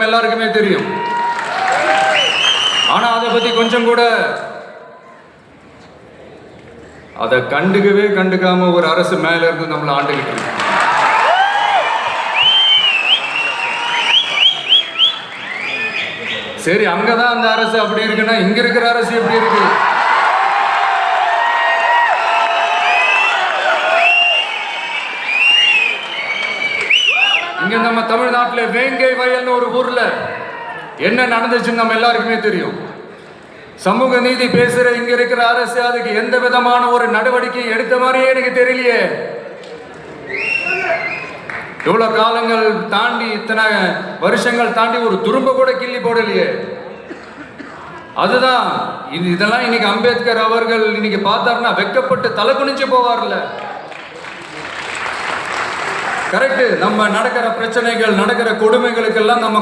எல்லாருக்குமே தெரியும். ஆனா அதை பத்தி கொஞ்சம் கூட அதை கண்டுக்காம ஒரு அரசு மேல இருந்து நம்மளை ஆண்டுகிட்டு இருக்கு. சரி, அங்கதான் அந்த அரசு அப்படி இருக்குன்னா இங்க இருக்கிற அரசு எப்படி இருக்கு? இங்க நம்ம தமிழ்நாட்டில் வேங்கை வயல்னு ஒரு ஊர்ல என்ன நடந்துச்சுன்னு நம்ம எல்லாருக்குமே தெரியும். சமூக நீதி பேசுற இங்க இருக்கிற அரசு அதுக்கு எந்த விதமான ஒரு நடவடிக்கை எடுத்த மாதிரியே எனக்கு தெரியலையே. இவ்வளவு காலங்கள் தாண்டி, இத்தனை வருஷங்கள் தாண்டி ஒரு துரும்ப கூட கிள்ளி போடலையே. அதுதான் இதெல்லாம் இன்னைக்கு அம்பேத்கர் அவர்கள் இன்னைக்கு பார்த்தாருன்னா வெக்கப்பட்டு தலை குனிஞ்சு போவார்ல. கரெக்ட். நம்ம நடக்கிற பிரச்சனைகள், நடக்கிற கொடுமைகளுக்கெல்லாம் நம்ம